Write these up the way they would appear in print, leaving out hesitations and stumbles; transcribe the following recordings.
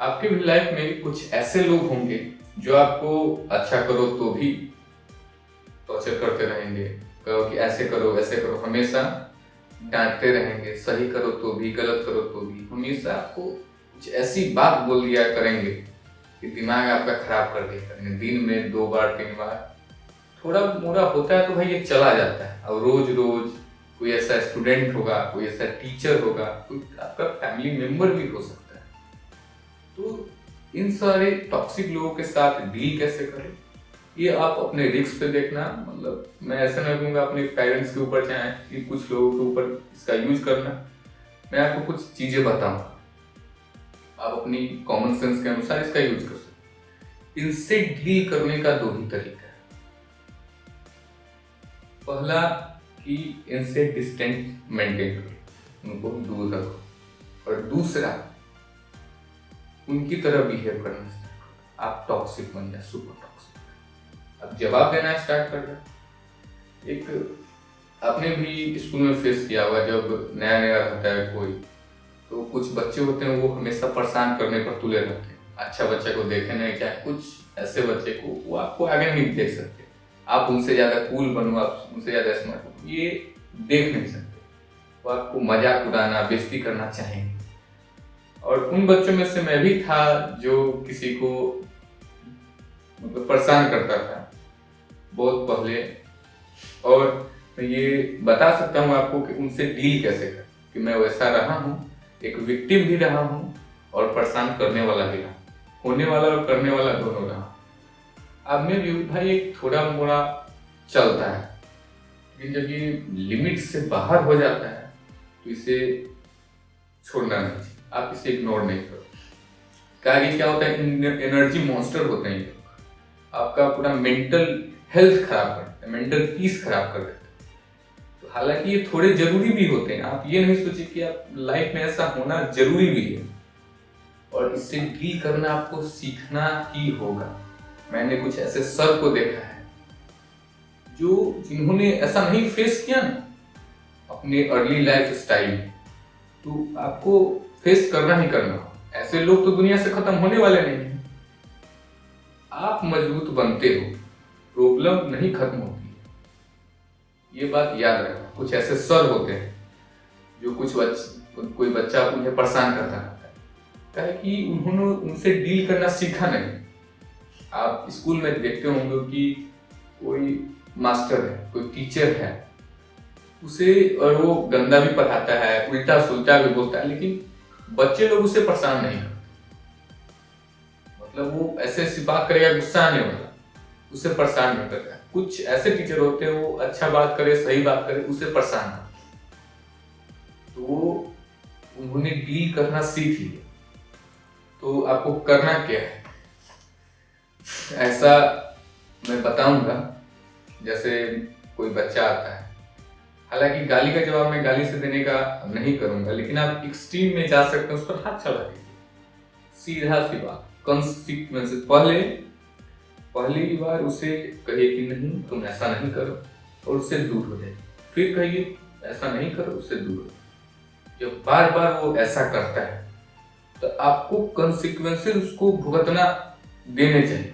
आपकी भी लाइफ में कुछ ऐसे लोग होंगे जो आपको अच्छा करो तो भी टॉर्चर करते रहेंगे। कहो कि ऐसे करो, हमेशा डांटते रहेंगे। सही करो तो भी, गलत करो तो भी, हमेशा आपको कुछ ऐसी बात बोल दिया करेंगे कि दिमाग आपका खराब कर दिया करेंगे। दिन में 2 बार 3 बार थोड़ा मोड़ा होता है तो भाई ये चला जाता है। और रोज रोज कोई ऐसा स्टूडेंट होगा, कोई ऐसा टीचर होगा, कोई आपका फैमिली मेंबर भी हो सकता है। तो इन सारे टॉक्सिक लोगों के साथ डील कैसे करें, ये आप अपने रिस्क पे देखना। मतलब मैं ऐसा नहीं कहूँगा अपने पेरेंट्स के ऊपर चाहे कि कुछ लोगों के ऊपर इसका यूज करना। मैं आपको कुछ चीजें बताऊंगा, आप अपनी कॉमन सेंस के अनुसार इसका यूज कर सकते। इनसे डील करने का 2 ही तरीका है। पहला कि इनसे डिस्टेंस मेंटेन करो, उनको दूर रखो। और दूसरा, उनकी तरह बिहेव करना स्टार्ट करो। आप टॉक्सिक बन जाए, सुपर टॉक्सिक। अब जवाब देना स्टार्ट कर दे। एक आपने भी स्कूल में फेस किया होगा, जब नया नया रहता है कोई, तो कुछ बच्चे होते हैं वो हमेशा परेशान करने पर तुले रहते हैं। अच्छा बच्चे को देखे नहीं, चाहे कुछ ऐसे बच्चे को वो आपको आगे नहीं देख सकते। आप उनसे ज्यादा कूल बनो, आप उनसे ज्यादा स्मार्ट बनो, ये देख नहीं सकते। वो आपको मजाक उड़ाना, बेइज्जती करना चाहेंगे। और उन बच्चों में से मैं भी था जो किसी को मतलब परेशान करता था बहुत पहले। और मैं ये बता सकता हूँ आपको कि उनसे डील कैसे कर, कि मैं वैसा रहा हूँ, एक विक्टिम भी रहा हूँ और परेशान करने वाला भी रहा, होने वाला और करने वाला दोनों रहा। अब में भी भाई एक थोड़ा मोड़ा चलता है, लेकिन जब ये लिमिट से बाहर हो जाता है तो इसे छोड़ना नहीं चाहिए। आप इसे इग्नोर नहीं करो। कार्य क्या होता है, एनर्जी मॉन्स्टर होते हैं ये। आपका पूरा मेंटल हेल्थ खराब कर देते हैं, मेंटल पीस खराब कर देते हैं। तो हालांकि ये थोड़े जरूरी भी होते हैं। आप ये नहीं सोचिए कि आप लाइफ में ऐसा होना जरूरी भी है, और इससे डील करना आपको सीखना ही होगा। मैंने कुछ ऐसे सर को देखा है जो जिन्होंने ऐसा नहीं फेस किया ना अपने अर्ली लाइफ स्टाइल में, तो आपको फेस करना ही करना। ऐसे लोग तो दुनिया से खत्म होने वाले नहीं हैं। आप मजबूत बनते हो, प्रॉब्लम नहीं खत्म होती है, ये बात याद रखना। कुछ ऐसे सर होते हैं जो कोई बच्चा उन्हें परेशान करता रहता है, क्या कि उन्होंने उनसे डील करना सीखा नहीं। आप स्कूल में देखते होंगे कि कोई मास्टर है, कोई टीचर है, उसे और वो गंदा भी पढ़ाता है, उल्टा सुल्टा भी बोलता है, लेकिन बच्चे लोग उसे परेशान नहीं करते। मतलब वो ऐसे ऐसी बात करेगा, गुस्सा आने वाला, उसे परेशान नहीं करता। कुछ ऐसे टीचर होते हैं वो अच्छा बात करे, सही बात करे, उसे परेशान करते। तो वो उन्होंने डील करना सीख लिया। तो आपको करना क्या है, ऐसा मैं बताऊंगा। जैसे कोई बच्चा आता है, हालांकि गाली का जवाब मैं गाली से देने का नहीं करूंगा, लेकिन आप एक्सट्रीम में जा सकते हैं, उस पर हाथ चला दीजिए। सीधा सी बात, कॉन्सिक्वेंस। पहली बार उसे कहिए कि नहीं तुम ऐसा नहीं करो, और उससे दूर हो जाए। फिर कहिए ऐसा नहीं करो, उससे दूर हो जाए। जब बार बार वो ऐसा करता है तो आपको कॉन्सिक्वेंसेस उसको भुगतना देने चाहिए।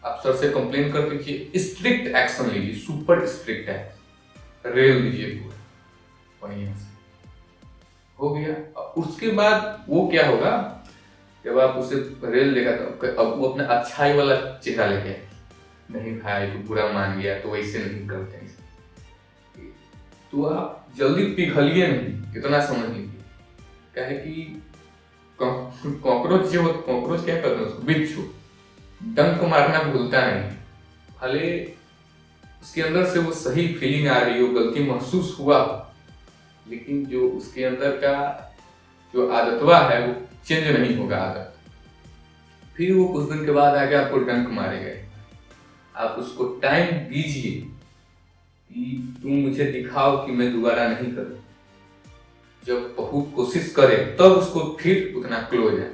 आप सर से कंप्लेन कर दीजिए, स्ट्रिक्ट एक्शन लीजिए, सुपर स्ट्रिक्ट एक्शन, रेल दीजिए पूरा बढ़िया से। हो गया। उसके बाद वो क्या होगा, जब आप उसे रेल देगा तो अब वो अपना अच्छाई वाला चेहरा लेके आए, नहीं भाई तू बुरा मान गया तो वैसे नहीं करते हैं। तो आप जल्दी पिघलिए नहीं, इतना समझ लीजिए। क्या है कि कॉकरोच जो कॉकरोच क्या करते हैं, उसको बिच्छू डंक मारना भूलता नहीं। भले उसके अंदर से वो सही फीलिंग आ रही हो, गलती महसूस हुआ, लेकिन जो उसके अंदर का जो आदतवा है वो चेंज नहीं होगा आदत। फिर वो कुछ दिन के बाद आके आपको डंक मारेगा। आप उसको टाइम दीजिए कि तुम मुझे दिखाओ कि मैं दोबारा नहीं करूं। जब बहुत कोशिश करे तब उसको फिर उतना क्लोज है।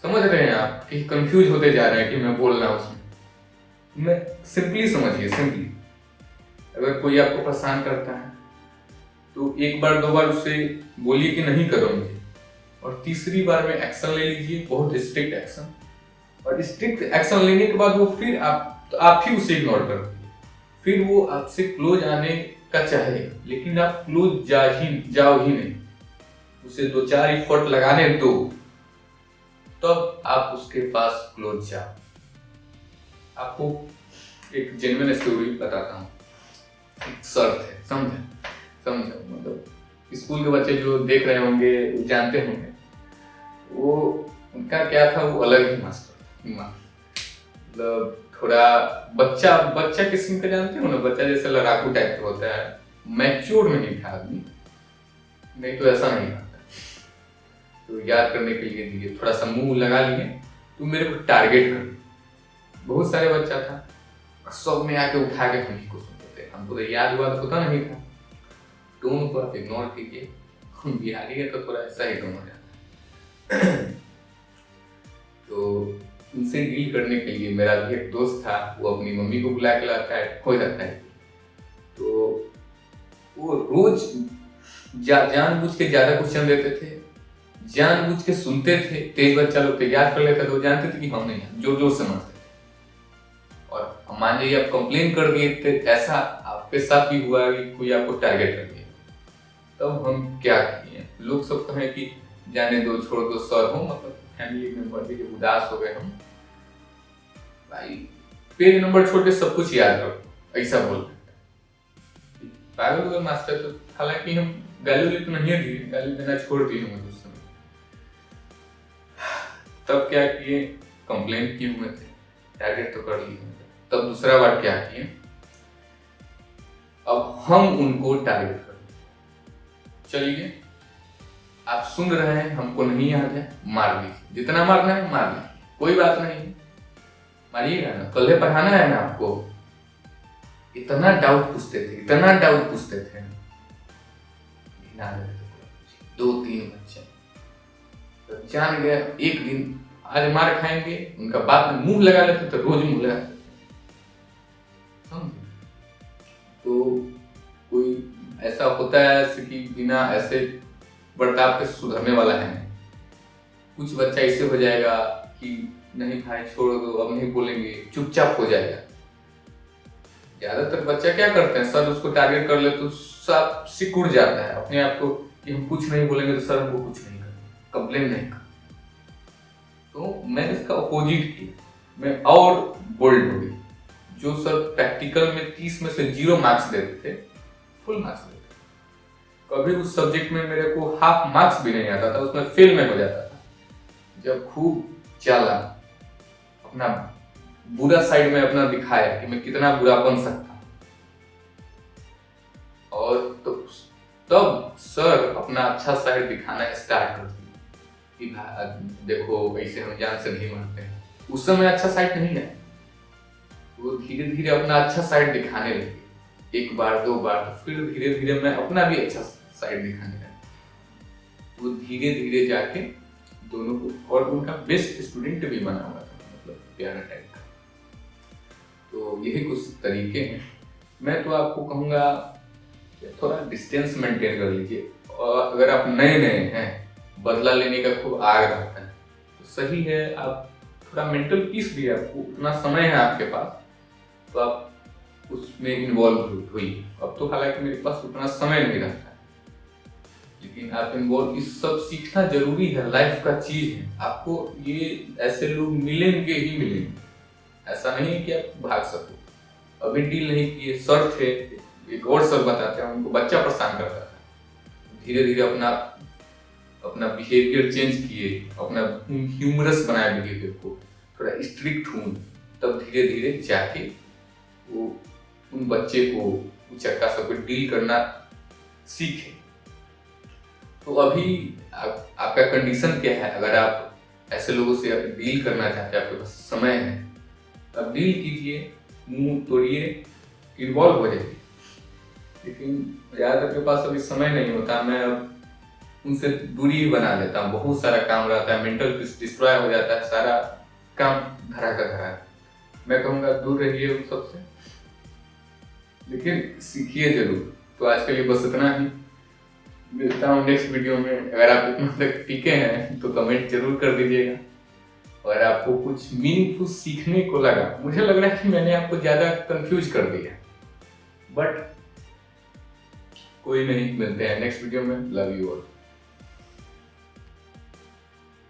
समझ रहे हैं आप कि कंफ्यूज होते जा रहे हैं कि मैं बोल रहा हूं उसमें। मैं सिंपली समझिए, सिंपली अगर कोई आपको परेशान करता है तो 1 बार 2 बार उससे बोलिए कि नहीं करो मुझे, और तीसरी बार में एक्शन ले लीजिए, बहुत स्ट्रिक्ट एक्शन। और स्ट्रिक्ट एक्शन लेने के बाद वो फिर आप ही उसे इग्नोर कर दीजिए। फिर वो आपसे क्लोज आने का चाहे, लेकिन आप क्लोज जाओ ही नहीं, उसे 2-4 एफर्ट लगाने दो, तब आप उसके पास क्लोज जाओ। आपको एक जेन्युइन स्टोरी बताता हूँ। एक सर थे, समझो मतलब स्कूल के बच्चे जो देख रहे होंगे जानते होंगे, वो उनका क्या था, वो अलग ही मास्टर, मतलब थोड़ा बच्चा किस्म का, जानते हो ना, बच्चा जैसे लड़ाकू टाइप का होता है, मैच्योर नहीं था आदमी, नहीं तो ऐसा नहीं था। तो याद करने के लिए दिए, थोड़ा सा मुंह लगा लिए, तो मेरे को टारगेट कर, बहुत सारे बच्चा था, सब में आके उठा के हम ही को सुनते थे, हमको तो याद होता नहीं था। टोन को आप इग्नोर कीजिए, बिहारी है तो थोड़ा ऐसा ही टोन हो जाता है। तो उनसे डील करने के लिए मेरा भी एक दोस्त था, वो अपनी मम्मी को बुला के लाता है, हो जाता है। तो वो रोज जानबूझ के ज्यादा क्वेश्चन देते थे, जानबूझ के सुनते थे, तेज बच्चा लोग याद कर लेते थे, वो जानते थे कि हम नहीं, जोर जोर से समझते थे। और मान लीजिए आप कंप्लेन कर दिए थे, ऐसा आपके साथ भी हुआ कि कोई आपको टारगेट कर दिया, तब हम क्या किए, लोग सब कहें कि जाने दो, छोड़ दो, सर हो, मतलब फैमिली मेंबर भी उदास हो गए हम, भाई पेज नंबर छोड़ के सब कुछ याद रखो, ऐसा बोल पागल हो गए मास्टर। तो हालांकि हम गाली तो नहीं दिए, गाली देना छोड़ दिए हम उस समय। तब क्या किए, कंप्लेन किए हुए थे, टारगेट तो कर लिए। तब दूसरा बार क्या किए, अब हम उनको टारगेट कर, चलिए आप सुन रहे हैं, हमको नहीं याद है, मार लीजिए, जितना मारना है मार लीजिए, कोई बात नहीं, मारिएगा ना, कल पढ़ाना है ना आपको। इतना डाउट पूछते थे, इतना डाउट पूछते थे, 2-3 बच्चे तो जान गए, एक दिन आज मार खाएंगे, उनका बाद में मुंह लगा लेते तो रोज मुंह लगा लेते। तो कोई ऐसा होता है कि बिना ऐसे बर्ताव के सुधरने वाला है नहीं। कुछ बच्चा ऐसे हो जाएगा कि नहीं भाई छोड़ दो, अब नहीं बोलेंगे, चुपचाप हो जाएगा। ज्यादातर बच्चा क्या करते हैं, सर उसको टारगेट कर ले तो सब सिकुड़ जाता है अपने आप को कि हम कुछ नहीं बोलेंगे तो सर हमको कुछ नहीं करेंगे, कंप्लेन नहीं कर। तो मैंने इसका अपोजिट किया, मैं और बोल्ड हो गई। जो सर प्रैक्टिकल में 30 में से 0 मार्क्स देते थे, फुल मार्क्स देते थे। कभी उस सब्जेक्ट में मेरे को हाफ मार्क्स भी नहीं आता था, उसमें फेल में हो जाता था। जब खूब चला, अपना बुरा साइड में अपना दिखाया कि मैं कितना बुरा बन सकता हूं, और तो तब सर अपना अच्छा साइड दिखाना स्टार्ट कर दिया कि देखो ऐसे हम जान से नहीं मारते हैं। उस समय अच्छा साइड नहीं है, वो धीरे धीरे अपना अच्छा साइड दिखाने लगे, 1 बार 2 बार, तो फिर धीरे धीरे मैं अपना भी अच्छा साइड दिखाने लगा। वो धीरे धीरे जाके दोनों को, और उनका बेस्ट स्टूडेंट भी बना हुआ था, मतलब प्यारा टाइप का। तो यही कुछ तरीके हैं। मैं तो आपको कहूँगा थोड़ा डिस्टेंस मेंटेन कर लीजिए, और अगर आप नए नए हैं, बदला लेने का खूब आग रहता है तो सही है, आप थोड़ा मेंटल पीस भी है, आपको उतना समय है आपके पास, तो आप उसमें इन्वॉल्व हुई। अब तो हालांकि मेरे पास उतना समय नहीं रहता है, लेकिन आप इन्वॉल्व, इस सब सीखना जरूरी है, लाइफ का चीज है। आपको ये ऐसे लोग मिलेंगे ही मिलेंगे, ऐसा नहीं कि आप भाग सको। अभी डील नहीं किए, सर थे, एक और सर बताते हैं, उनको बच्चा परेशान करता था, धीरे धीरे अपना बिहेवियर चेंज किए, अपना ह्यूमरस बनाया बिहेवियर को, थोड़ा स्ट्रिक्ट हूँ, तब धीरे धीरे जाके वो उन बच्चे को चक्का सबको डील करना सीखे। तो अभी आपका कंडीशन क्या है, अगर आप ऐसे लोगों से डील करना चाहते हैं, आपके पास समय है, तब डील कीजिए, मुंह तोड़िए, इन्वॉल्व हो जाइए। लेकिन यार आपके पास अभी समय नहीं होता, मैं अब उनसे दूरी ही बना लेता हूँ, बहुत सारा काम रहता है, मेंटल पीस डिस्ट्रॉय हो जाता है, सारा काम धरा का धरा। मैं कहूँगा दूर रहिए उन सबसे, लेकिन सीखिए जरूर। तो आज के लिए बस इतना ही। मिलता हूँ नेक्स्ट वीडियो में। अगर आप इतना तक टिके हैं तो कमेंट जरूर कर दीजिएगा, और आपको कुछ मीनिंगफुल सीखने को लगा। मुझे लग रहा है कि मैंने आपको ज़्यादा कंफ्यूज कर दिया, बट कोई नहीं, मिलते हैं नेक्स्ट वीडियो में। Love you all.